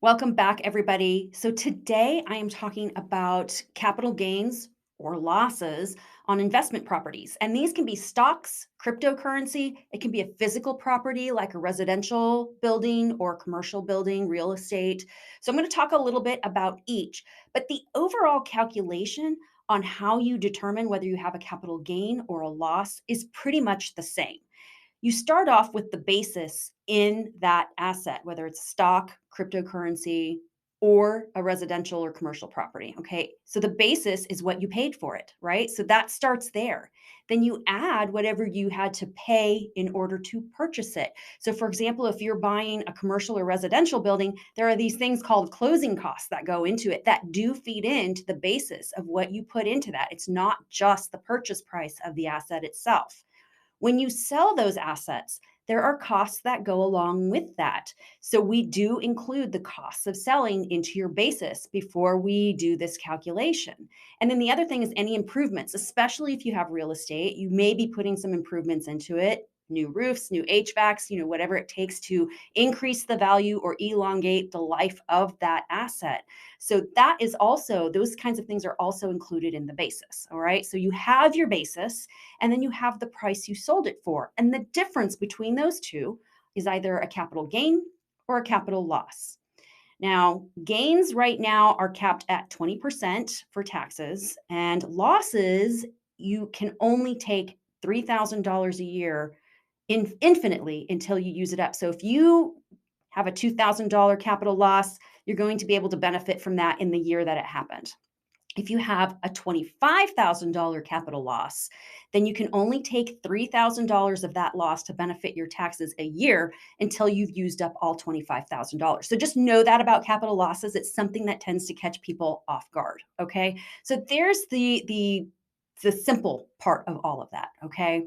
Welcome back, everybody. So, today I am talking about capital gains or losses on investment properties. And these can be stocks, cryptocurrency, it can be a physical property like a residential building or commercial building, real estate. So, I'm going to talk a little bit about each, but the overall calculation on how you determine whether you have a capital gain or a loss is pretty much the same. You start off with the basis in that asset, whether it's stock, cryptocurrency, or a residential or commercial property. Okay. So the basis is what you paid for it, right? So that starts there. Then you add whatever you had to pay in order to purchase it. So, for example, if you're buying a commercial or residential building, there are these things called closing costs that go into it that do feed into the basis of what you put into that. It's not just the purchase price of the asset itself. When you sell those assets, there are costs that go along with that. So we do include the costs of selling into your basis before we do this calculation. And then the other thing is any improvements, especially if you have real estate, you may be putting some improvements into it. New roofs, new HVACs, whatever it takes to increase the value or elongate the life of that asset. So that is also, those kinds of things are also included in the basis. All right. So you have your basis and then you have the price you sold it for. And the difference between those two is either a capital gain or a capital loss. Now, gains right now are capped at 20% for taxes, and losses, you can only take $3,000 a year infinitely until you use it up. So if you have a $2,000 capital loss, you're going to be able to benefit from that in the year that it happened. If you have a $25,000 capital loss, then you can only take $3,000 of that loss to benefit your taxes a year until you've used up all $25,000. So just know that about capital losses. It's something that tends to catch people off guard. Okay. So there's the simple part of all of that. Okay.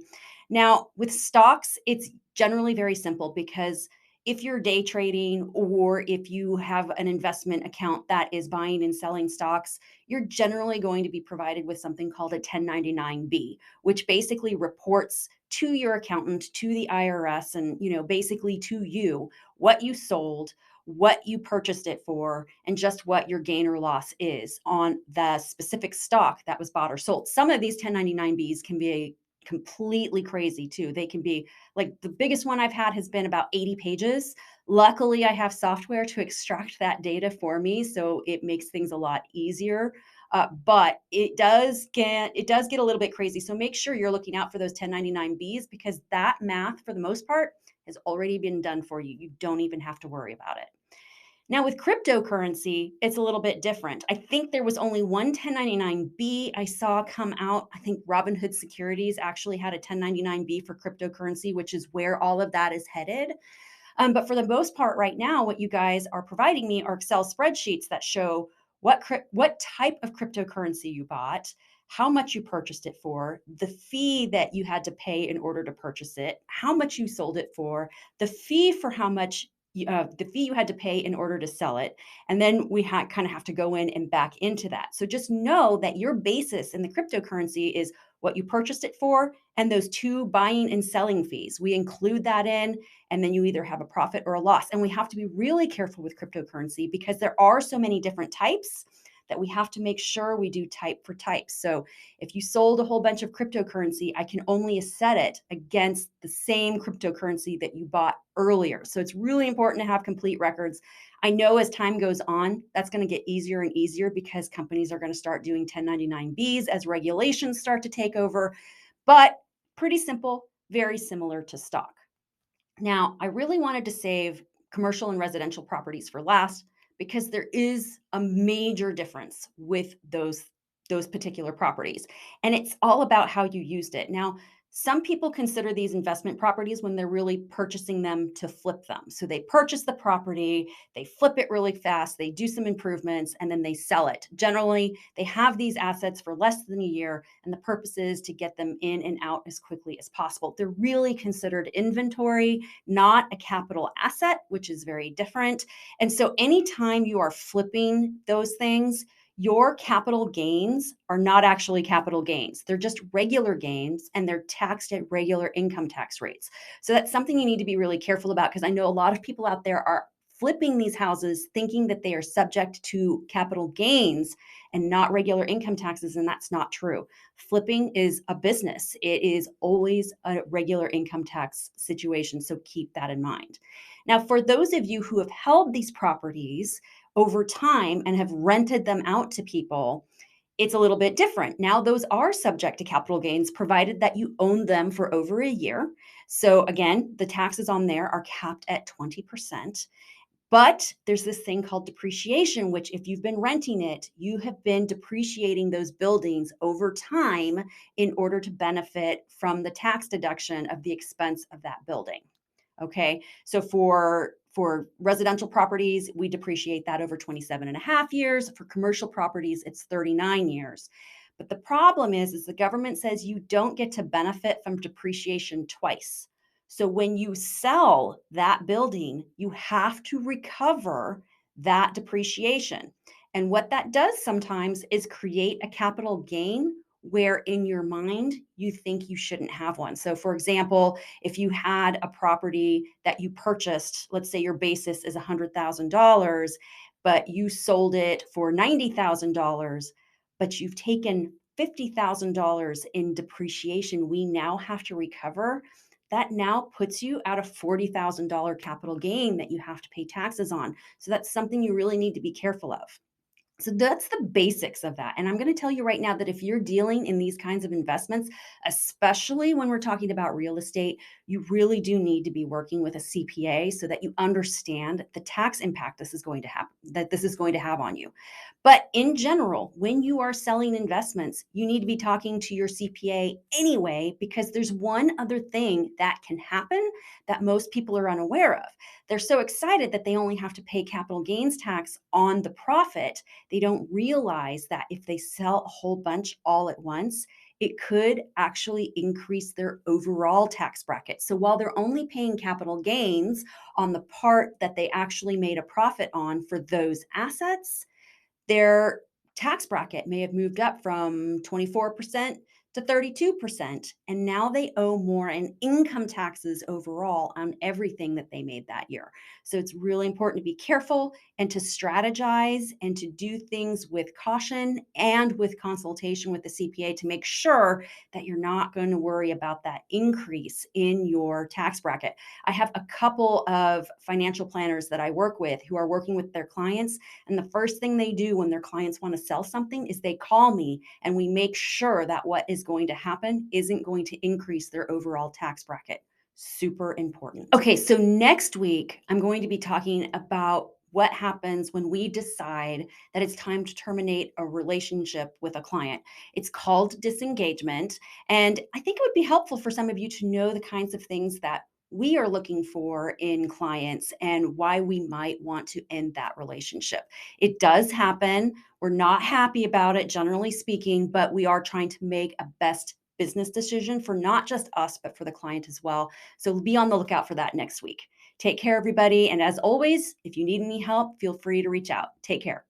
Now, with stocks, it's generally very simple because if you're day trading or if you have an investment account that is buying and selling stocks, you're generally going to be provided with something called a 1099-B, which basically reports to your accountant, to the IRS, and basically to you what you sold, what you purchased it for, and just what your gain or loss is on the specific stock that was bought or sold. Some of these 1099-Bs can be completely crazy too. They can be like the biggest one I've had has been about 80 pages. Luckily, I have software to extract that data for me, so it makes things a lot easier. But it does get a little bit crazy. So make sure you're looking out for those 1099-Bs because that math, for the most part, has already been done for you. You don't even have to worry about it. Now, with cryptocurrency, it's a little bit different. I think there was only one 1099-B I saw come out. I think Robinhood Securities actually had a 1099-B for cryptocurrency, which is where all of that is headed. But for the most part, right now, what you guys are providing me are Excel spreadsheets that show what type of cryptocurrency you bought, how much you purchased it for, the fee that you had to pay in order to purchase it, how much you sold it for, the fee for how much the fee you had to pay in order to sell it. And then we kind of have to go in and back into that. So just know that your basis in the cryptocurrency is what you purchased it for and those two buying and selling fees. We include that in, and then you either have a profit or a loss. And we have to be really careful with cryptocurrency because there are so many different types that we have to make sure we do type for type. So if you sold a whole bunch of cryptocurrency, I can only set it against the same cryptocurrency that you bought earlier. So it's really important to have complete records. I know as time goes on, that's going to get easier and easier because companies are going to start doing 1099-Bs as regulations start to take over, but pretty simple, very similar to stock. Now, I really wanted to save commercial and residential properties for last because there is a major difference with those particular properties. And it's all about how you used it. Now, some people consider these investment properties when they're really purchasing them to flip them. So they purchase the property, they flip it really fast, they do some improvements, and then they sell it. Generally, they have these assets for less than a year, and the purpose is to get them in and out as quickly as possible. They're really considered inventory, not a capital asset, which is very different. And so anytime you are flipping those things, your capital gains are not actually capital gains. They're just regular gains and they're taxed at regular income tax rates. So that's something you need to be really careful about because I know a lot of people out there are flipping these houses thinking that they are subject to capital gains and not regular income taxes, and that's not true. Flipping is a business. It is always a regular income tax situation, so keep that in mind. Now, for those of you who have held these properties over time and have rented them out to people, it's a little bit different. Now, those are subject to capital gains provided that you own them for over a year. So, again, the taxes on there are capped at 20%. But there's this thing called depreciation, which, if you've been renting it, you have been depreciating those buildings over time in order to benefit from the tax deduction of the expense of that building. Okay. So for residential properties, we depreciate that over 27 and a half years. For commercial properties, it's 39 years. But the problem is the government says you don't get to benefit from depreciation twice. So when you sell that building, you have to recover that depreciation. And what that does sometimes is create a capital gain where in your mind you think you shouldn't have one. So, for example, if you had a property that you purchased, let's say your basis is $100,000, but you sold it for $90,000, but you've taken $50,000 in depreciation, we now have to recover. That now puts you at a $40,000 capital gain that you have to pay taxes on. So that's something you really need to be careful of. So that's the basics of that. And I'm going to tell you right now that if you're dealing in these kinds of investments, especially when we're talking about real estate, you really do need to be working with a CPA so that you understand the tax impact this is going to have on you. But in general, when you are selling investments, you need to be talking to your CPA anyway, because there's one other thing that can happen that most people are unaware of. They're so excited that they only have to pay capital gains tax on the profit. They don't realize that if they sell a whole bunch all at once, it could actually increase their overall tax bracket. So while they're only paying capital gains on the part that they actually made a profit on for those assets, their tax bracket may have moved up from 24% to 32%. And now they owe more in income taxes overall on everything that they made that year. So it's really important to be careful and to strategize and to do things with caution and with consultation with the CPA to make sure that you're not going to worry about that increase in your tax bracket. I have a couple of financial planners that I work with who are working with their clients, and the first thing they do when their clients want to sell something is they call me and we make sure that what is going to happen isn't going to increase their overall tax bracket. Super important. Okay, so next week, I'm going to be talking about what happens when we decide that it's time to terminate a relationship with a client. It's called disengagement. And I think it would be helpful for some of you to know the kinds of things that we are looking for in clients and why we might want to end that relationship. It does happen. We're not happy about it, generally speaking, but we are trying to make a best business decision for not just us, but for the client as well. So be on the lookout for that next week. Take care, everybody. And as always, if you need any help, feel free to reach out. Take care.